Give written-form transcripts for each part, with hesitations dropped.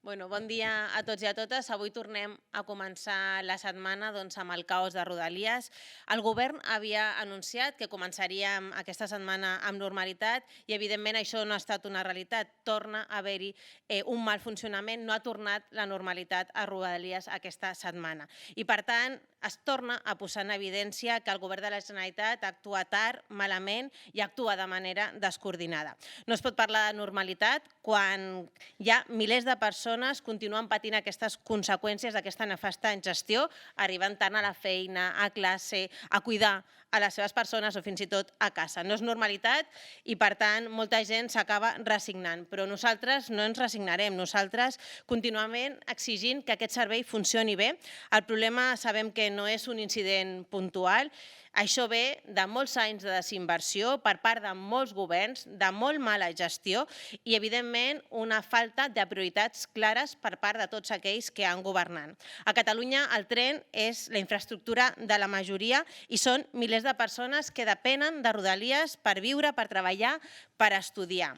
Bon dia a tots i a totes. Avui tornem a començar la setmana amb el caos de Rodalies. El govern havia anunciat que començaríem aquesta setmana amb normalitat i, evidentment, això no ha estat una realitat. Torna a haver-hi un mal funcionament, no ha tornat la normalitat a Rodalies aquesta setmana. I, per tant, es torna a posar en evidència que el govern de la Generalitat actua tard, malament i actua de manera descoordinada. No es pot parlar de normalitat quan hi ha milers de persones continuen patint aquestes conseqüències d'aquesta nefasta gestió, arribant tard a la feina, a classe, a cuidar a les seves persones o fins i tot a casa. No és normalitat i, per tant, molta gent s'acaba resignant. Però nosaltres no ens resignarem. Nosaltres continuament exigint que aquest servei funcioni bé. El problema sabem que no és un incident puntual. Això ve de molts anys de desinversió per part de molts governs, de molt mala gestió i, evidentment, una falta de prioritats clares per part de tots aquells que han governat. A Catalunya el tren és la infraestructura de la majoria i són milers de persones que depenen de Rodalies per viure, per treballar, per estudiar.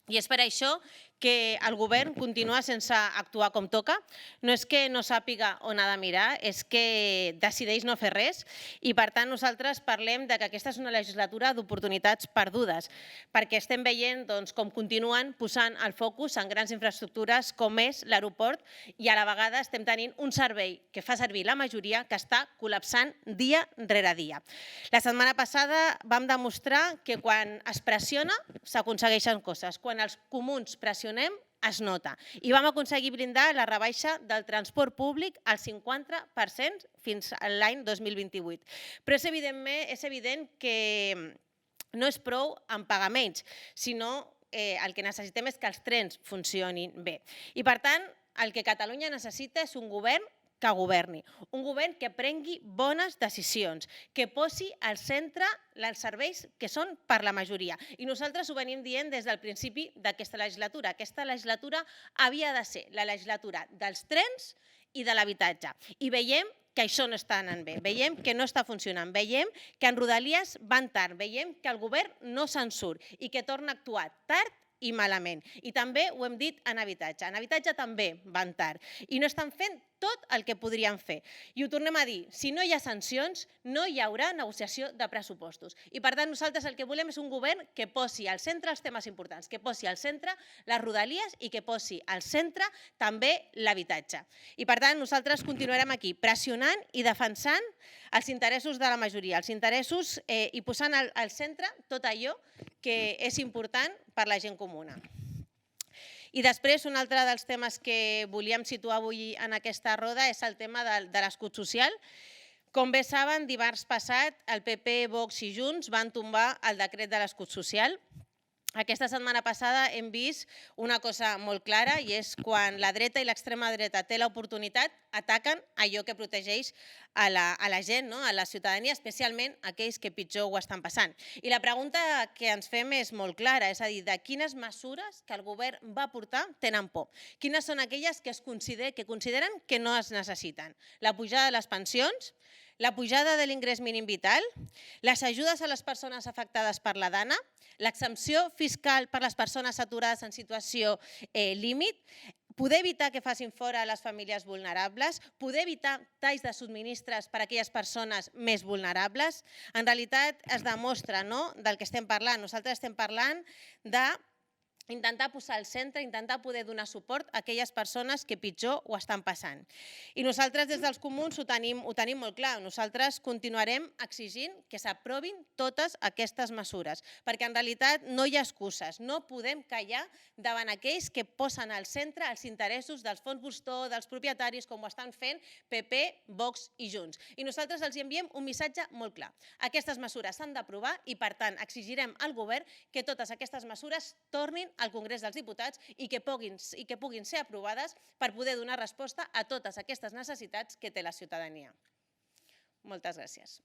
I és per això que el govern continua sense actuar com toca. No és que no sàpiga on ha de mirar, és que decideix no fer res i, per tant, nosaltres parlem que aquesta és una legislatura d'oportunitats perdudes, perquè estem veient com continuen posant el focus en grans infraestructures com és l'aeroport i a la vegada estem tenint un servei que fa servir la majoria que està col·lapsant dia rere dia. La setmana passada vam demostrar que quan es pressiona s'aconsegueixen coses. Quan els comuns pressionem es nota. I vam aconseguir blindar la rebaixa del transport públic al 50% fins a l'any 2028. Però és evident que no és prou en pagar menys, sinó el que necessitem és que els trens funcionin bé. I, per tant, el que Catalunya necessita és un govern que governi, un govern que prengui bones decisions, que posi al centre els serveis que són per la majoria. I nosaltres ho venim dient des del principi d'aquesta legislatura. Aquesta legislatura havia de ser la legislatura dels trens i de l'habitatge. I veiem que això no està anant bé, veiem que no està funcionant, veiem que en Rodalies van tard, veiem que el govern no se'n surt i que torna a actuar tard i malament. I també ho hem dit en habitatge. En habitatge també van tard i no estan fent tot el que podrien fer. I ho tornem a dir, si no hi ha sancions, no hi haurà negociació de pressupostos. I, per tant, nosaltres el que volem és un govern que posi al centre els temes importants, que posi al centre les Rodalies i que posi al centre també l'habitatge. I, per tant, nosaltres continuarem aquí pressionant i defensant els interessos de la majoria, els interessos i posant al centre tot allò que és important per la gent comuna. I després, un altre dels temes que volíem situar avui en aquesta roda és el tema de l'escut social. Com bé saben, dimarts passat el PP, Vox i Junts van tombar el decret de l'escut social. Aquesta setmana passada hem vist una cosa molt clara i és quan la dreta i l'extrema dreta té l'oportunitat, ataquen allò que protegeix a la gent, a la ciutadania, especialment aquells que pitjor ho estan passant. I la pregunta que ens fem és molt clara, és a dir, de quines mesures que el govern va portar tenen por? Quines són aquelles que consideren que no es necessiten? La pujada de les pensions? La pujada de l'ingrés mínim vital, les ajudes a les persones afectades per la dana, l'exempció fiscal per les persones aturades en situació límit, poder evitar que facin fora les famílies vulnerables, poder evitar talls de subministres per a aquelles persones més vulnerables. En realitat es demostra del que estem parlant. Nosaltres estem parlant de intentar posar al centre, intentar poder donar suport a aquelles persones que pitjor ho estan passant. I nosaltres des dels comuns ho tenim molt clar. Nosaltres continuarem exigint que s'aprovin totes aquestes mesures, perquè en realitat no hi ha excuses. No podem callar davant aquells que posen al centre els interessos dels fons voltor, dels propietaris, com ho estan fent PP, Vox i Junts. I nosaltres els enviem un missatge molt clar. Aquestes mesures s'han d'aprovar i, per tant, exigirem al govern que totes aquestes mesures tornin al Congrés dels Diputats i que puguin ser aprovades per poder donar resposta a totes aquestes necessitats que té la ciutadania. Moltes gràcies.